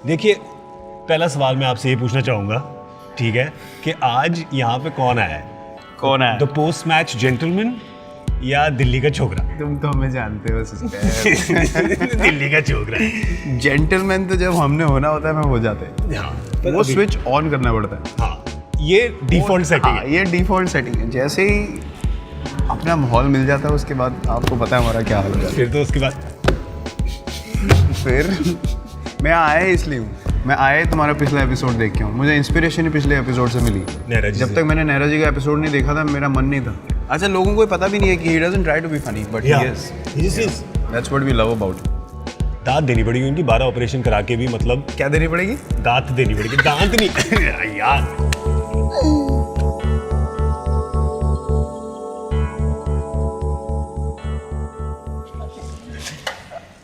देखिए, पहला सवाल मैं आपसे ये पूछना चाहूँगा, ठीक है, कि आज यहाँ पे कौन आया है? कौन है? द पोस्ट मैच जेंटलमैन या दिल्ली का छोकरा? तुम तो हमें जानते हो सिस्टर। दिल्ली का छोकरा। जेंटलमैन तो जब हमने होना होता है, मैं हो जाते हैं। हाँ, वो स्विच ऑन करना पड़ता है। हाँ, ये डिफॉल्ट सेटिंग है। ये डिफॉल्ट सेटिंग है। जैसे ही अपना माहौल मिल जाता है, उसके बाद आपको पता है हमारा क्या हाल हो जाता फिर तो उसके बाद है। फिर मैं आया इसलिए हूँ, मैं आया तुम्हारा पिछला एपिसोड देख के हूँ। मुझे इंस्पिरेशन ही पिछले एपिसोड से मिली। नहरा जी जब से। तक मैंने नहरा जी का एपिसोड नहीं देखा था, मेरा मन नहीं था। अच्छा, लोगों को पता भी नहीं है कि he doesn't try to be funny, but he is. That's what we love about. दांत देनी पड़ेगी उनकी, 12 ऑपरेशन करा के भी, मतलब क्या देनी पड़ेगी? दांत देनी पड़ेगी, दांत नहीं यार।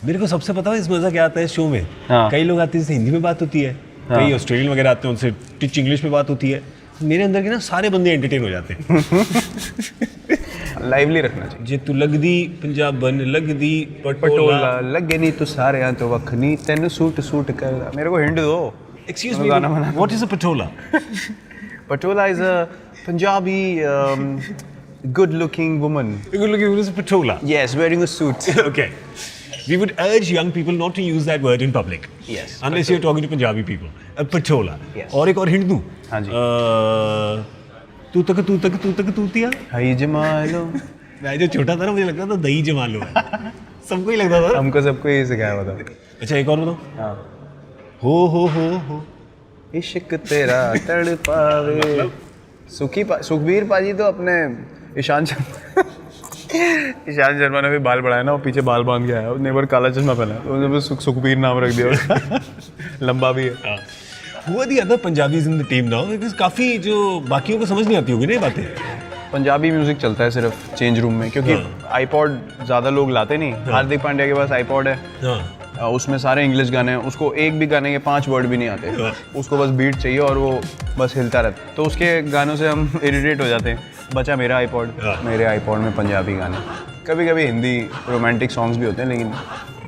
मेरे को सबसे पता है इस मजा क्या आता है इस शो में। हाँ। कई लोग आते हैं जिससे हिंदी में बात होती है, हाँ। कई ऑस्ट्रेलियन वगैरह आते हैं उनसे टिच इंग्लिश में बात होती है। मेरे अंदर के ना सारे बंदे एंटरटेन हो जाते हैं। लाइवली रखना चाहिए। जे तू लगदी पंजाबन लगदी पटोला पटोला। लगे नहीं तो सारे यहाँ तो वखनी तेन सूट सूट कर। मेरे को हिंट दो। एक्सक्यूज मैं मी, गाना बना- what is a Patola? Patola is a Punjabi good looking woman. Good looking is a patola. Yes, wearing a suit. Okay. We would urge young people not to use that word in public. Yes. Unless you're talking to Punjabi people. A patola. Yes. और एक और hint दूं? हाँ जी। तू तक तूतिया। हाय जमालो। मैं जो छोटा था ना, मुझे लगता था दही जमा लो है। सबको ही लगता था। हमको सबको यही सिखाया हुआ था। अच्छा, एक और बताओ। हाँ। हो। इश्क तेरा तड़पावे। सुखबीर पाजी तो अपने ईशान शर्मा ने भी बाल बढ़ाया ना, वो पीछे बाल बांध के आया, उसने एक बार काला चश्मा पहना, तो उन्होंने सुखबीर नाम रख दिया उसका। लंबा भी है। Who are the other Punjabis in the team now? Because काफी जो बाकियों को समझ नहीं आती होगी ना ये बातें। पंजाबी म्यूजिक चलता है सिर्फ चेंज रूम में, क्योंकि आईपॉड ज़्यादा लोग लाते नहीं। हार्दिक पांड्या के पास आईपॉड है, हाँ। उसमें सारे इंग्लिश गाने हैं, उसको एक भी गाने के 5 वर्ड भी नहीं आते, उसको बस बीट चाहिए और वो बस हिलता रहता, तो उसके गानों से हम इरिटेट हो जाते हैं। बचा मेरा आईपॉड, मेरे आईपॉड में पंजाबी गाने, कभी कभी हिंदी रोमांटिक सॉन्ग्स भी होते हैं, लेकिन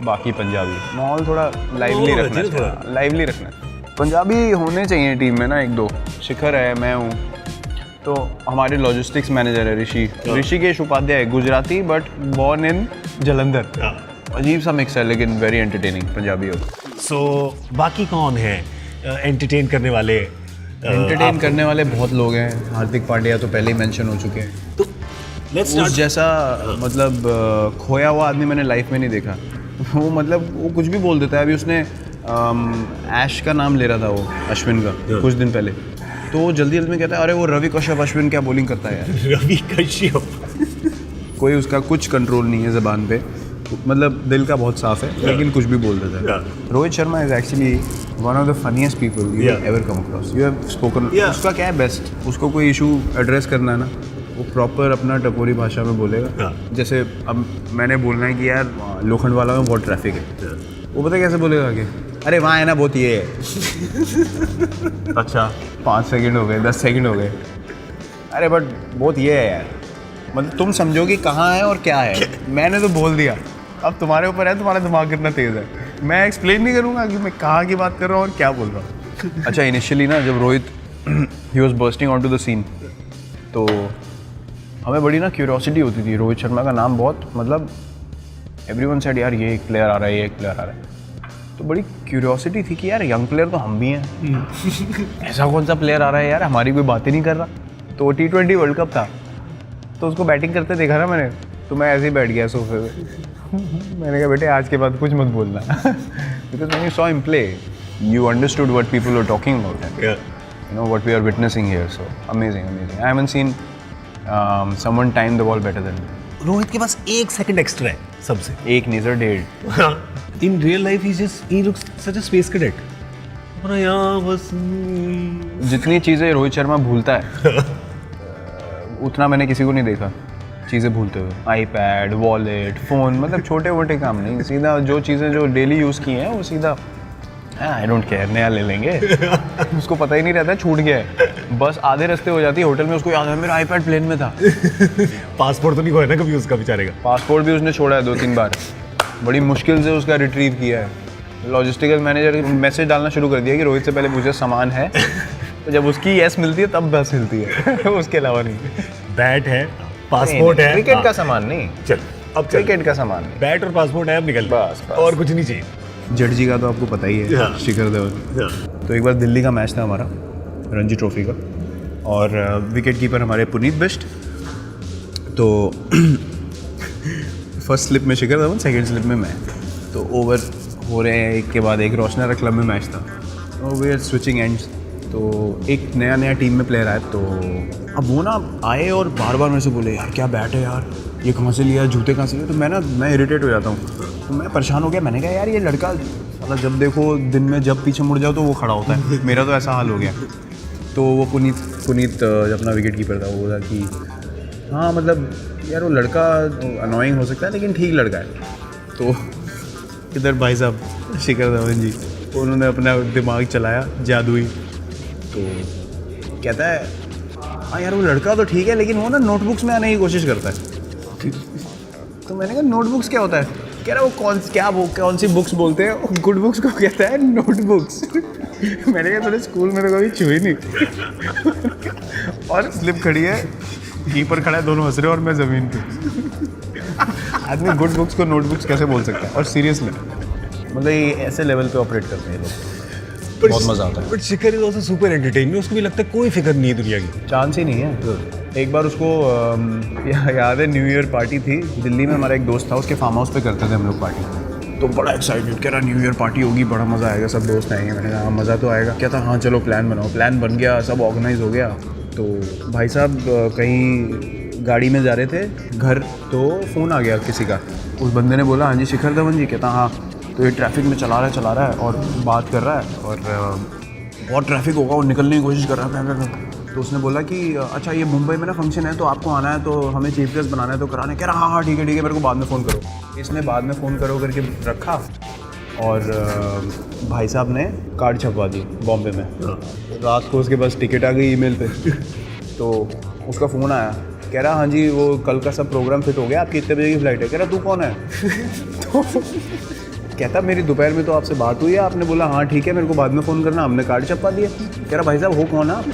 बाकी पंजाबी। माहौल थोड़ा लाइवली रखना चाहिए, लाइवली रखना। पंजाबी होने चाहिए टीम में ना, 1-2। शिखर है, मैं हूँ, तो हमारे लॉजिस्टिक्स मैनेजर है Rishikesh Upadhyay, Gujarati but born in Jalandhar. अजीब सा मिक्स है, लेकिन वेरी एंटरटेनिंग पंजाबी होगा। सो बाकी कौन है एंटरटेन करने वाले? एंटरटेन करने वाले बहुत लोग हैं। हार्दिक पांड्या तो पहले ही मेंशन हो चुके हैं। तो लेट्स उस जैसा मतलब खोया हुआ आदमी मैंने लाइफ में नहीं देखा। वो मतलब वो कुछ भी बोल देता है। अभी उसने ऐश का नाम ले रहा था, वो अश्विन का, कुछ दिन पहले, तो वो जल्दी जल्दी में कहता है, अरे वो रवि कश्यप अश्विन क्या बॉलिंग करता है यार। रवि कश्यप। कोई उसका कुछ कंट्रोल नहीं है ज़बान पे, मतलब दिल का बहुत साफ है, लेकिन कुछ भी बोल देता है। Rohit Sharma is actually one of the funniest people you ever come across. You have spoken. उसका क्या है बेस्ट, उसको कोई इशू एड्रेस करना है ना, वो प्रॉपर अपना टपोरी भाषा में बोलेगा। जैसे अब मैंने बोलना है कि यार लोखंडवाला में बहुत ट्रैफिक है, वो पता कैसे बोलेगा कि अरे वहाँ है ना बहुत ये है। अच्छा 5 सेकंड हो गए, 10 सेकंड हो गए, अरे बट बहुत ये है यार, मतलब तुम समझो कि कहाँ है और क्या है। मैंने तो बोल दिया, अब तुम्हारे ऊपर है, तुम्हारा दिमाग कितना तेज़ है। मैं एक्सप्लेन नहीं करूँगा कि मैं कहाँ की बात कर रहा हूँ और क्या बोल रहा हूँ। अच्छा, इनिशियली ना जब Rohit he was bursting on to the scene, तो हमें बड़ी ना क्यूरियोसिटी होती थी। रोहित शर्मा का नाम बहुत, मतलब एवरीवन सेड यार ये एक प्लेयर आ रहा है, ये एक प्लेयर आ रहा है, तो बड़ी क्यूरियोसिटी थी कि यार यंग प्लेयर तो हम भी हैं, ऐसा कौन सा प्लेयर आ रहा है यार, हमारी कोई बात ही नहीं कर रहा। तो T20 वर्ल्ड कप था, तो उसको बैटिंग करते देखा ना मैंने, तो मैं ऐसे ही बैठ गया सोफे पे। मैंने कहा बेटे आज के बाद कुछ मत बोलना। Because when you saw him play you understood what people were talking about, you know what we are witnessing here. So amazing. I haven't seen someone time the ball better than me. Rohit के पास 1 second extra है सबसे। 1 नहीं sir, 1.5। In real life he looks such a space cadet. और यहाँ बस जितनी चीज़ें रोहित शर्मा भूलता है उतना मैंने किसी को नहीं देखा चीज़ें भूलते हुए। आईपैड, वॉलेट, फ़ोन, मतलब छोटे मोटे काम नहीं, सीधा जो चीज़ें जो डेली यूज़ की हैं वो सीधा आई डोंट केयर, नया ले लेंगे। उसको पता ही नहीं रहता छूट गया है, बस आधे रास्ते हो जाती है होटल में, उसको याद है मेरा आईपैड प्लेन में था। पासपोर्ट तो नहीं खोया ना कभी उसका बेचारे का? पासपोर्ट भी उसने छोड़ा है 2-3 बार, बड़ी मुश्किल से उसका रिट्रीव किया है। लॉजिस्टिकल मैनेजर मैसेज डालना शुरू कर दिया कि रोहित से पहले पूछे सामान है, तो जब उसकी यस मिलती है तब बस हिलती है उसके अलावा नहीं। बैट है, पासपोर्ट है, क्रिकेट का सामान नहीं, चल अब चल। क्रिकेट का सामान नहीं, बैट और पासपोर्ट है, अब निकल बस, बस। और कुछ नहीं चाहिए। जडेजा का तो आपको पता ही है, हाँ। शिखर धवन। हाँ। तो एक बार दिल्ली का मैच था हमारा रणजी ट्रॉफी का, और विकेट कीपर हमारे पुनीत बिष्ट। तो फर्स्ट स्लिप में शिखर धवन, सेकंड स्लिप में मैं। तो ओवर हो रहे हैं एक के बाद एक, रोशनारा क्लब में मैच था, तो वी आर स्विचिंग एंड्स। तो एक नया टीम में प्लेयर आया, तो अब वो ना आए और बार बार मेरे से बोले यार क्या बैट है यार, ये कहाँ से लिया, जूते कहाँ से लिए। तो मैं इरिटेट हो जाता हूँ, तो मैं परेशान हो गया। मैंने कहा यार ये लड़का साला जब देखो दिन में जब पीछे मुड़ जाओ तो वो खड़ा होता है, मेरा तो ऐसा हाल हो गया। तो वो पुनीत जब अपना विकेट कीपर था, वो बोला कि हाँ मतलब यार वो लड़का अनोइंग हो सकता है लेकिन ठीक लड़का है। तो इधर भाई साहब शिखर धवन जी, उन्होंने अपना दिमाग चलाया जादुई, तो कहता है हाँ यार वो लड़का तो ठीक है लेकिन वो ना नोटबुक्स में आने की कोशिश करता है। तो मैंने कहा नोटबुक्स क्या होता है? कह रहा वो कौन सी बुक्स बोलते हैं? गुड बुक्स को कहता है नोटबुक्स। मैंने कहा थोड़े स्कूल में तो कभी छुई नहीं। और स्लिप खड़ी है, कीपर खड़ा है, दोनों हंस रहे हैं और मैं ज़मीन पे। आदमी गुड बुक्स को नोटबुक्स कैसे बोल सकता है? और सीरियसली मतलब ये ऐसे लेवल पे ऑपरेट करते हैं लोग, बहुत मज़ा आता है। But Shikhar is also super entertaining, उसको भी लगता है कोई फिक्र नहीं है दुनिया की, चांस ही नहीं है। एक बार उसको याद है न्यू ईयर पार्टी थी दिल्ली में, हमारा एक दोस्त था, उसके फार्म हाउस पे करते थे हम लोग पार्टी। तो बड़ा एक्साइटेड, कह रहा न्यू ईयर पार्टी होगी, बड़ा मज़ा आएगा, सब दोस्त आएंगे। मैंने कहा हाँ मज़ा तो आएगा। क्या था, हाँ चलो प्लान बनाओ। प्लान बन गया, सब ऑर्गेनाइज हो गया। तो भाई साहब कहीं गाड़ी में जा रहे थे घर, तो फ़ोन आ गया किसी का। उस बंदे ने बोला हाँ जी शिखर धवन जी। कहता हाँ। तो ये ट्रैफिक में चला रहा है और बात कर रहा है, और बहुत ट्रैफिक होगा और निकलने की कोशिश कर रहा है। तो उसने बोला कि अच्छा ये मुंबई में ना फंक्शन है, तो आपको आना है, तो हमें चीफ गेस्ट बनाना है, तो कराने। कह रहा हाँ ठीक है मेरे को बाद में फ़ोन करो। इसने बाद में फ़ोन करो करके रखा, और भाई साहब ने कार्ड छपवा दी बॉम्बे में। रात को उसके पास टिकट आ गई ईमेल पे। तो उसका फ़ोन आया, कह रहा हाँ जी वो कल का सब प्रोग्राम फिट हो गया, आपकी इतने बजे की फ़्लाइट है। कह रहा तू कौन है? तो कहता मेरी दोपहर में तो आपसे बात हुई है, आपने बोला हाँ ठीक है मेरे को बाद में फ़ोन करना, हमने कार्ड छपवा दिया। कह रहा भाई साहब हो कौन आप?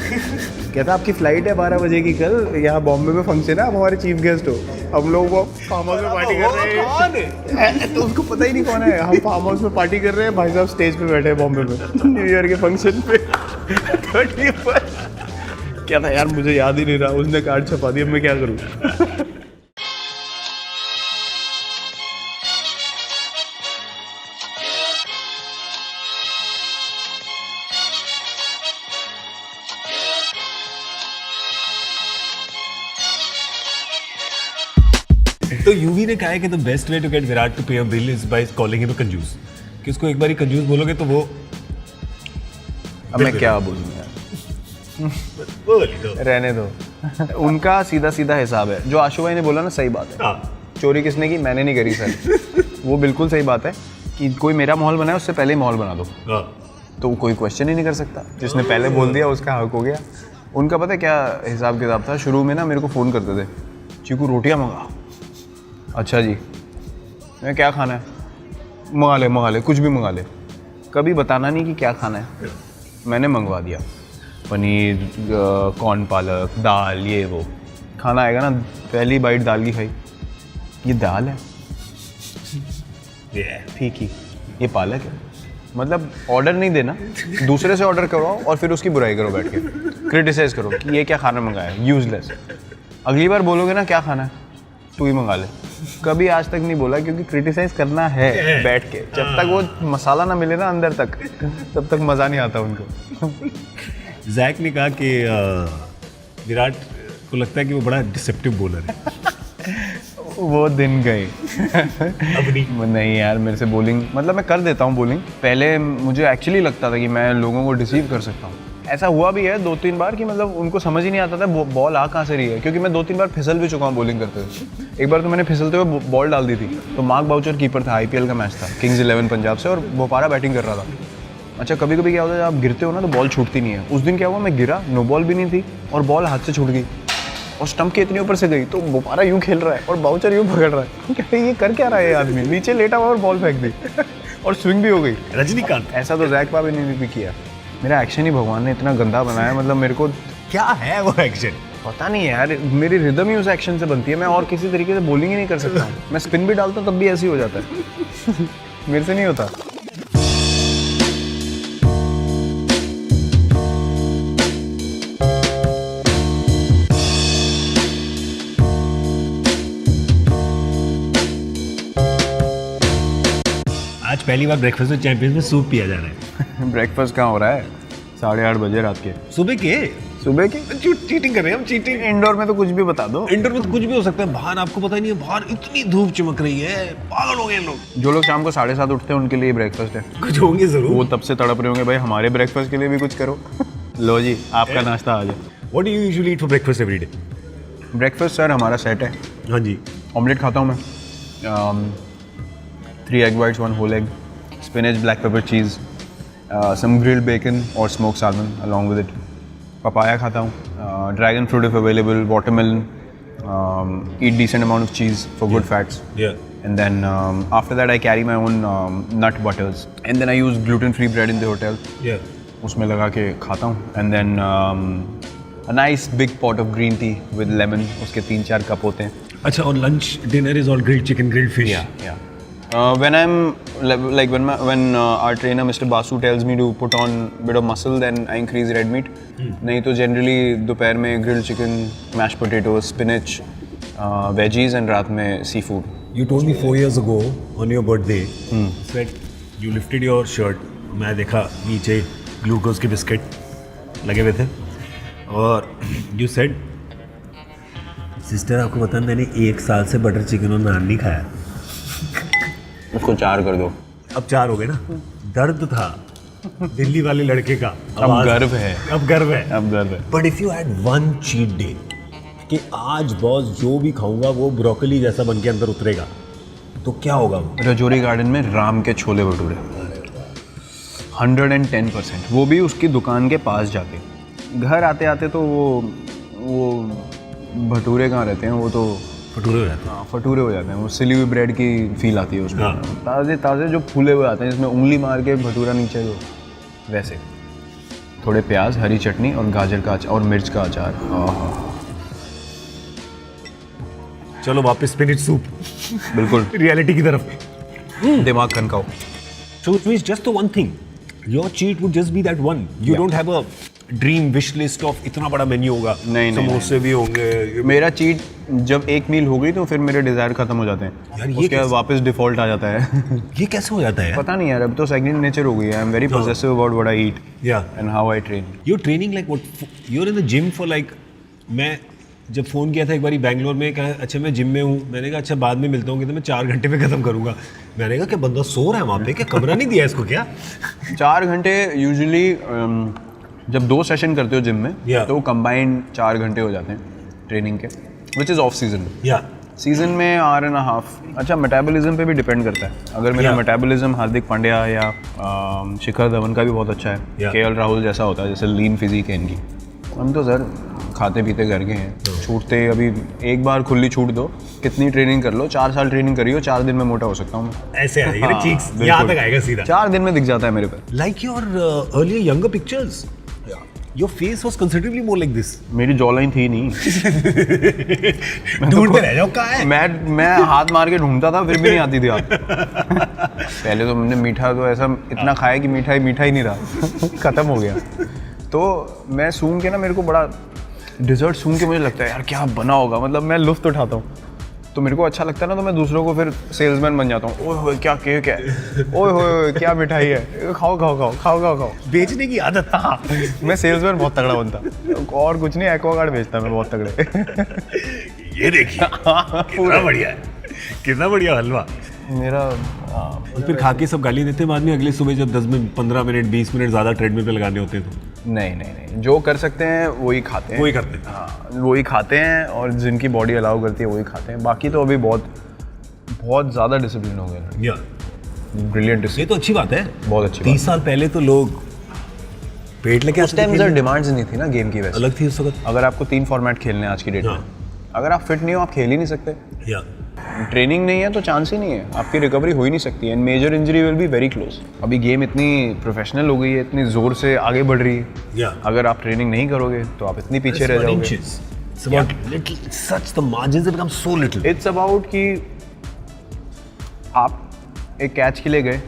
कहता आपकी फ़्लाइट है 12 बजे की कल, यहाँ बॉम्बे में फंक्शन है, आप हमारे चीफ गेस्ट हो, हम लोग वो फार्म हाउस में पार्टी कर रहे हैं। तो उसको पता ही नहीं कौन है। हम फार्म हाउस में पार्टी कर रहे हैं, भाई साहब स्टेज पे बैठे हैं बॉम्बे में न्यू ईयर के फंक्शन पे 31। क्या था यार मुझे याद ही नहीं रहा, उसने कार्ड छपा दिया, मैं क्या करूँ। तो यूवी ने कहा है कि the best way to get Virat to pay a bill is by calling him a कंजूस, कि उसको एक बार कंजूस बोलोगे तो वो अब मैं क्या बोलूँ यार, रहने दो। उनका सीधा सीधा हिसाब है। जो आशु भाई ने बोला ना सही बात है। हाँ। चोरी किसने की? मैंने नहीं करी सर। वो बिल्कुल सही बात है कि कोई मेरा माहौल बनाए उससे पहले ही माहौल बना दो, तो कोई क्वेश्चन ही नहीं कर सकता। जिसने पहले बोल दिया उसका हक हो गया। उनका पता है क्या हिसाब किताब था? शुरू में ना मेरे को फ़ोन करते थे, चीकू रोटियाँ मंगा। अच्छा जी, मैं क्या खाना है? मंगा ले कुछ भी मंगा ले। कभी बताना नहीं कि क्या खाना है। मैंने मंगवा दिया, पनीर, कॉर्न पालक, दाल, ये वो। खाना आएगा ना, पहली बाइट दाल की खाई, ये दाल है, फीकी, ये पालक है। मतलब ऑर्डर नहीं देना, दूसरे से ऑर्डर करवाओ और फिर उसकी बुराई करो, बैठ के क्रिटिसाइज करो कि ये क्या खाना मंगाया, यूजलेस। अगली बार बोलोगे ना क्या खाना है, तू ही मंगा ले। कभी आज तक नहीं बोला, क्योंकि क्रिटिसाइज करना है बैठ के। जब तक वो मसाला ना मिले ना अंदर तक, तब तक मज़ा नहीं आता उनको। जैक ने कहा कि विराट को लगता है कि वो बड़ा डिसेप्टिव बॉलर है। वो दिन गए। अब नहीं यार, मेरे से बॉलिंग मतलब मैं कर देता हूँ बॉलिंग। पहले मुझे एक्चुअली लगता था कि मैं लोगों को डिसीव कर सकता हूँ। ऐसा हुआ भी है 2-3 बार कि मतलब उनको समझ ही नहीं आता था बॉल आ कहाँ से रही है, क्योंकि मैं 2-3 बार फिसल भी चुका हूँ बॉलिंग करते हुए। एक बार तो मैंने फिसलते हुए बॉल डाल दी थी। तो मार्क बाउचर कीपर था, IPL का मैच था, किंग्स 11 पंजाब से, और बोपारा बैटिंग कर रहा था। अच्छा कभी कभी क्या होता है, जब आप गिरते हो ना तो बॉल छूटती नहीं है। उस दिन क्या हुआ, मैं गिरा, नो बॉल भी नहीं थी और बॉल हाथ से छूट गई और स्टंप के इतने ऊपर से गई। तो बोपारा यूँ खेल रहा है और बाउचर यूँ पकड़ रहा है। ये कर क्या रहा है ये आदमी? नीचे लेटा हुआ और बॉल फेंक दी और स्विंग भी हो गई। रजनीकांत। ऐसा तो जैक पापी ने भी किया। मेरा एक्शन ही भगवान ने इतना गंदा बनाया, मतलब मेरे को क्या है वो एक्शन? पता नहीं है यार, मेरी रिदम ही उस एक्शन से बनती है। मैं और किसी तरीके से बॉलिंग ही नहीं कर सकता हूँ। मैं स्पिन भी डालता हूँ तब भी ऐसे ही हो जाता है। मेरे से नहीं होता। आज पहली बार ब्रेकफास्ट में चैंपियंस में सूप पिया जा रहा है। ब्रेकफास्ट कहाँ हो रहा है? 8:30 बजे रात के। सुबह के? सुबह की चीटिंग कर रहे हैं हम, चीटिंग। इंडोर में तो कुछ भी बता दो। इंडोर में तो कुछ भी हो सकता है, बाहर आपको पता नहीं है, बाहर इतनी धूप चमक रही है, पागल हो गए लोग। जो लोग शाम को 7:30 उठते हैं उनके लिए ब्रेकफास्ट है। कुछ होंगे जरूर। वो तब से तड़प रहे होंगे, भाई हमारे ब्रेकफास्ट के लिए भी कुछ करो। लो जी, आपका नाश्ता आ जाए। What do you usually eat for breakfast every day? Breakfast sir हमारा सेट है। हाँ जी। ऑमलेट खाता हूँ मैं, 3 egg whites, 1 whole egg, spinach, black pepper cheese, some grilled bacon or smoked salmon along with it. Papaya खाता हूँ, dragon fruit if available, watermelon, eat decent amount of cheese for good fats. Yeah. And then after that I carry my own nut butters. And then I use gluten-free bread in the hotel. Yeah. उसमें लगा के खाता हूँ. And then a nice big pot of green tea with lemon. उसके 3-4 cup होते हैं. अच्छा, और lunch dinner is all grilled chicken, grilled fish. Yeah. When I'm like when our trainer Mr. Basu tells me to put on bit of muscle, then I increase red meat. नहीं तो generally दोपहर में grilled chicken, mashed potatoes, spinach, veggies and रात में seafood. You told me 4 years ago on your birthday, said you lifted your shirt. मैं देखा नीचे glucose के बिस्किट लगे हुए थे और you said, सिस्टर आपको पता है मैंने 1 साल से बटर चिकन और नान नहीं खाया। उसको 4 कर दो। अब 4 हो गए ना। दर्द था दिल्ली वाले लड़के का, अब गर्व है। अब गर्व है। अब गर्व है। But if you had one cheat day कि आज बॉस जो भी खाऊंगा वो ब्रोकली जैसा बन के अंदर उतरेगा, तो क्या होगा वो? रजौरी गार्डन में राम के छोले भटूरे 110%, वो भी उसकी दुकान के पास जाके। घर आते आते तो वो भटूरे कहाँ रहते हैं, वो तो भटूरे हो जाते हैं। हाँ, भटूरे हो जाते हैं। वो सिली हुई ब्रेड की फील आती है उसमें। हाँ। ताज़े ताज़े जो फूले हुए आते हैं जिसमें उंगली मार के भटूरा नीचे हो, वैसे थोड़े प्याज, हरी चटनी और गाजर का अचार और मिर्च का अचार। चलो वापस स्पिनिच सूप, बिल्कुल रियलिटी की तरफ। दिमाग खनकाओ। So it means just the one thing. Your cheat would just be that one. You Yeah. don't have a dream wish list of इतना बड़ा मेन्यू होगा। नहीं, समोसे भी होंगे। मेरा चीट जब एक मील हो गई तो फिर मेरे डिज़ायर खत्म हो जाते हैं। यार, ये उसके बाद कैसे? वापस डिफ़ॉल्ट आ जाता है। ये कैसे हो जाता है यार? पता नहीं यार, अब तो सेकंड नेचर हो गई है। I am very possessive about what I eat Yeah. And how I train. You're training like what? You're in the gym for like, मैं जब फ़ोन किया था एक बारी बैंगलोर में, कहा अच्छा मैं जिम में हूँ, मैंने कहा अच्छा बाद में मिलता हूँ, कि तो मैं 4 घंटे में ख़त्म करूँगा। मैंने कहा क्या बंदा सो रहा है वहाँ पे, क्या कमरा नहीं दिया इसको क्या? 4 घंटे यूजुअली जब 2 सेशन करते हो जिम में Yeah. तो कंबाइंड 4 घंटे हो जाते हैं ट्रेनिंग के, विच इज़ ऑफ सीजन। या सीजन में 1.5 अच्छा मेटाबॉलिज्म पे भी डिपेंड करता है। अगर मेरा Yeah. मेटाबॉलिज्म हार्दिक पांड्या या शिखर धवन का भी बहुत अच्छा है, Yeah. KL राहुल जैसा होता है, जैसे लीन फिजिक है इनकी। हम तो सर खाते पीते घर के हैं, छूटते अभी एक बार खुली छूट दो, कितनी ट्रेनिंग कर लो, 4 साल ट्रेनिंग करी हो, 4 दिन में मोटा हो सकता हूँ मैं। ऐसे आएगा ना हाँ, चीक्स, बिल्कुल। यहाँ तक आएगा सीधा। 4 दिन में दिख जाता है मेरे पे। Like your earlier younger pictures, your face was considerably more like this. मेरी जॉ लाइन थी नहीं। ढूंढते रह जाओ कहाँ है? मैं हाथ मार के ढूंढता था, फिर भी नहीं आती थी आप। पहले तो मैंने मीठा तो ऐसा इतना खाया कि मीठा ही नहीं रहा, खत्म हो गया। तो मैं सूंघ के ना, मेरे को बड़ा डिज़र्ट सूंघ के मुझे लगता है यार क्या बना होगा, मतलब मैं लुत्फ़ उठाता हूँ, तो मेरे को अच्छा लगता है ना, तो मैं दूसरों को फिर सेल्समैन बन जाता हूँ। ओए होए क्या केक है, ओए होए क्या मिठाई है, खाओ। बेचने की आदत। हाँ, मैं सेल्समैन बहुत तगड़ा बनता, और कुछ नहीं, एक्वागार्ड बेचता मैं बहुत तगड़े। ये देखिए कितना बढ़िया है, कितना बढ़िया हलवा। मेरा और फिर खा के सब गाली देते हैं बाद में, अगले सुबह जब 15 मिनट 20 मिनट ज़्यादा ट्रेडमिल पे लगाने होते हैं तो? नहीं, जो कर सकते हैं वही खाते हैं। वही करते हैं। हाँ, वही खाते हैं, और जिनकी बॉडी अलाउ करती है वही खाते हैं। बाकी तो अभी बहुत ज़्यादा डिसिप्लिन हो गया। या ब्रिलियंट डिसिप्लिन। ये तो अच्छी बात है। बहुत अच्छी 30 साल पहले तो लोग पेट लेके उस टाइम सर डिमांड्स नहीं थी ना गेम की, वैसे अलग थी उस वक्त। अगर आपको 3 फॉर्मेट खेलने हैं आज की डेट में, अगर आप फिट नहीं हो आप खेल ही नहीं सकते। या ट्रेनिंग नहीं है तो चांस ही नहीं है, आपकी रिकवरी हो ही नहीं सकती, and major injury will be very close. अभी गेम इतनी प्रोफेशनल हो गई है, इतनी ज़ोर से आगे बढ़ रही है, Yeah. अगर आप ट्रेनिंग नहीं करोगे तो आप इतनी पीछे रह जाओगे। It's about little, such the margins have become so little. It's about कि आप एक कैच के लिए गए,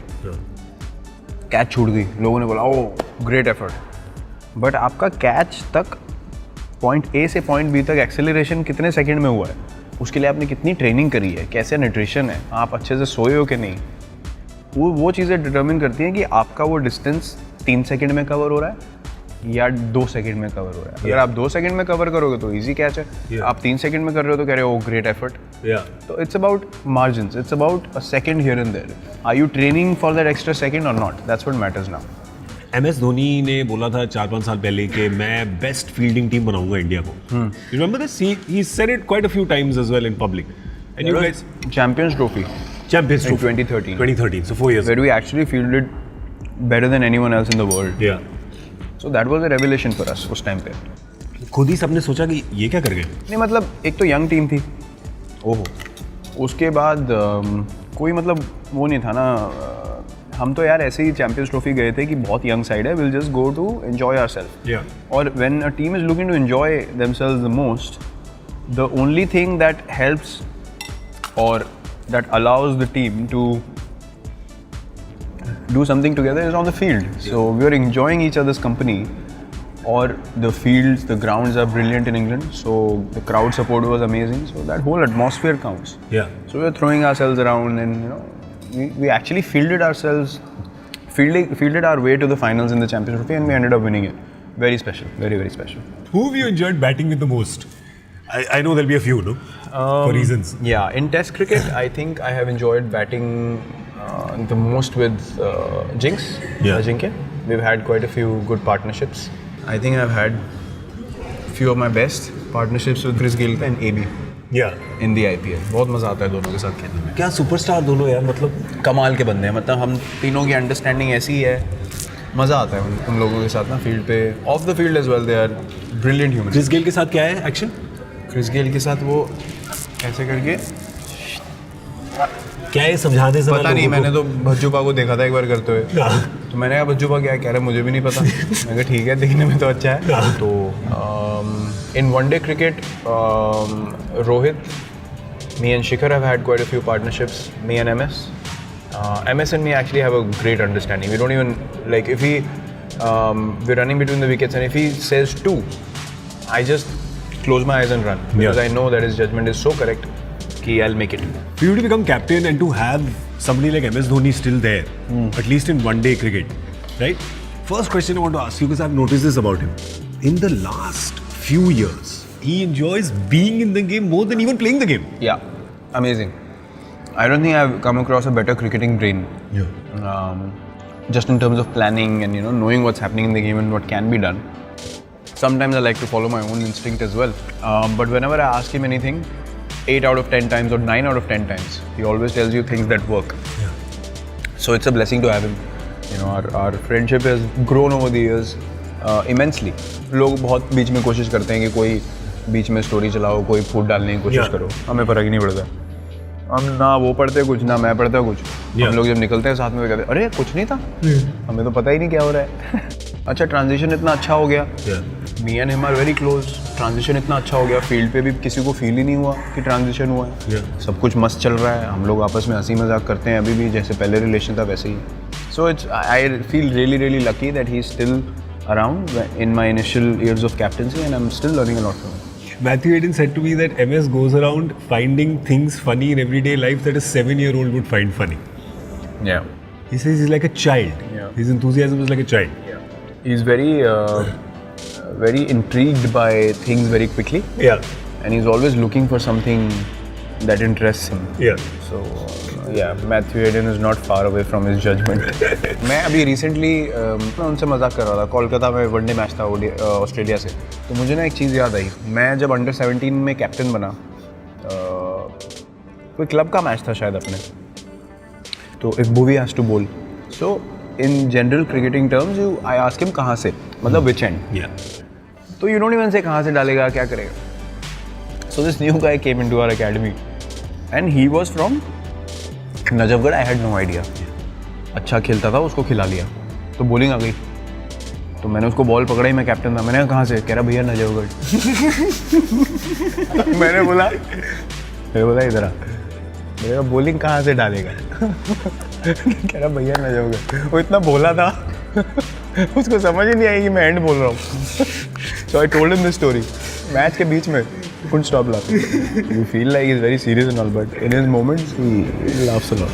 कैच छूट गई, लोगों ने बोला ओ ग्रेट एफर्ट, बट आपका कैच तक पॉइंट ए से पॉइंट बी तक एक्सेलरेशन कितने सेकंड में हुआ है, उसके लिए आपने कितनी ट्रेनिंग करी है, कैसे न्यूट्रिशन है, आप अच्छे से सोए हो कि नहीं, वो चीज़ें डिटर्मिन करती हैं कि आपका वो डिस्टेंस 3 सेकंड में कवर हो रहा है या 2 सेकंड में कवर हो रहा है। अगर आप 2 सेकंड में कवर करोगे तो इजी कैच है, आप 3 सेकंड में कर रहे हो तो कह रहे हो ग्रेट एफर्ट। Yeah. तो it's about margins, it's about a second here and there, are you training for that extra second or not, that's what matters now. MS Dhoni ने बोला था 4-5 साल पहले कि मैं बेस्ट फील्डिंग टीम बनाऊंगा इंडिया को. You remember this? He said it quite a few times as well in public. And you guys, Champions Trophy Champions in Trophy 2013, 2013, so 4 years. where we actually fielded better than anyone else in the world. Yeah. So that was a revelation for us उस time पे। खुद ही सबने सोचा कि ये क्या कर गए. नहीं मतलब एक तो यंग टीम थी, ओहो, उसके बाद कोई मतलब वो नहीं था ना, हम तो यार ऐसे ही चैंपियंस ट्रॉफी गए थे कि बहुत यंग साइड है, will just go to enjoy ourselves. Yeah. और when a team is looking to enjoy themselves the most, the only thing that helps और that allows the team to do something together is on the field. So we are enjoying each other's company, or the fields, the grounds are brilliant in England, so the crowd support was amazing, so that whole atmosphere counts. Yeah. So we were throwing ourselves around, and you know, we actually fielded our way to the finals in the Champions Trophy, and we ended up winning it. Very special, very very special. Who have you enjoyed batting with the most? I know there'll be a few, no? For reasons. Yeah, in Test cricket, I think I have enjoyed batting the most with Jinx, Yeah. Ajinkya. We've had quite a few good partnerships. I think I've had few of my best partnerships with Chris Gayle and AB Yeah. in the IPL. बहुत मज़ा आता है दोनों के साथ खेलने में। क्या सुपरस्टार दोनों यार, मतलब कमाल के बंदे हैं, मतलब हम तीनों की अंडरस्टैंडिंग ऐसी ही है, मज़ा आता है उन लोगों के साथ ना फील्ड पे, off the field as well, they are brilliant human. Chris Gayle के साथ क्या है एक्शन? क्रिस गेल के साथ वो ऐसे करके, क्या है समझाने से पता नहीं, मैंने तो भज्जूपा को देखा था एक बार करते हुए, तो मैंने कहा भज्जूपा क्या है, कह रहा मुझे भी नहीं पता। मैंने कहा ठीक है, देखने में तो अच्छा है। तो इन one day cricket, Rohit, me and Shikhar have had quite a few partnerships, me and MS. MS and me actually have a great understanding. We don't even, like, if we're running between the wickets and if he says 2, I just close my eyes and run, because I know that his judgment is so correct कि I'll make it. For you to become captain and to have somebody like MS Dhoni still there, at least in one-day cricket, right? First question I want to ask you, because I've noticed this about him. In the last few years, he enjoys being in the game more than even playing the game. Yeah, amazing. I don't think I've come across a better cricketing brain. Yeah. Just in terms of planning and knowing what's happening in the game and what can be done. Sometimes I like to follow my own instinct as well. But whenever I ask him anything, 8 out of 10 times or 9 out of 10 times, he always tells you things that work. Yeah. So it's a blessing to have him. Our friendship has grown over the years immensely. लोग बहुत बीच में कोशिश करते हैं कि कोई बीच में story चलाओ, कोई फूट डालने की कोशिश करो, हमें फर्क ही नहीं पड़ता। हम ना वो पढ़ते कुछ, ना मैं पढ़ता कुछ। हम लोग जब निकलते हैं साथ में, कहते हैं अरे कुछ नहीं था, हमें तो पता ही नहीं क्या हो रहा है। अच्छा, ट्रांजिशन इतना अच्छा हो गया, me and him are very close, transition इतना अच्छा हो गया, फील्ड पे भी किसी को फील ही नहीं हुआ कि ट्रांजिशन हुआ है। सब कुछ मस्त चल रहा है, हम लोग आपस में हंसी मजाक करते हैं अभी भी, जैसे पहले रिलेशन था वैसे ही। So it's, I feel really really lucky that he is still around in my initial years of captaincy, and I'm still learning a lot from him. Matthew Hayden said to me that MS goes around finding things funny in everyday life that a 7-year-old would find funny. Yeah. He says he's like a child. Yeah. His enthusiasm is like a child. Yeah. He's very intrigued by things very quickly. Yeah. And he's always looking for something that interests him. Yeah. So yeah, Matthew Hayden is not far away from his judgment. मैं अभी recently मैं उनसे मजाक कर रहा था, कोलकाता में one day match था ऑस्ट्रेलिया से, तो मुझे ना एक चीज़ याद आई। मैं जब अंडर 17 में कैप्टन बना, कोई क्लब का मैच था शायद अपने, तो एक movie has to bowl, so in general cricketing terms I ask him कहाँ से, मतलब विच एंड। तो यू डोंट इवन से कहाँ से डालेगा, क्या करेगा। So this new guy came into our academy and he was from Najafgarh. I had no idea. अच्छा खेलता था, उसको खिला लिया तो बॉलिंग आ गई. तो मैंने उसको बॉल पकड़ाई, मैं कैप्टन था. मैंने कहा कहाँ से? कह रहा भैया नजफगढ़. मैंने बोला इधर आ. मैंने कहा बॉलिंग कहाँ से डालेगा? कह रहा भैया नजफगढ़. वो इतना बोला था उसको समझ ही नहीं आई कि मैं एंड बोल रहा हूँ. So I told him this story. Match के बीच में couldn't stop laughing. You feel like he's very serious and all, but in his moments he laughs a lot.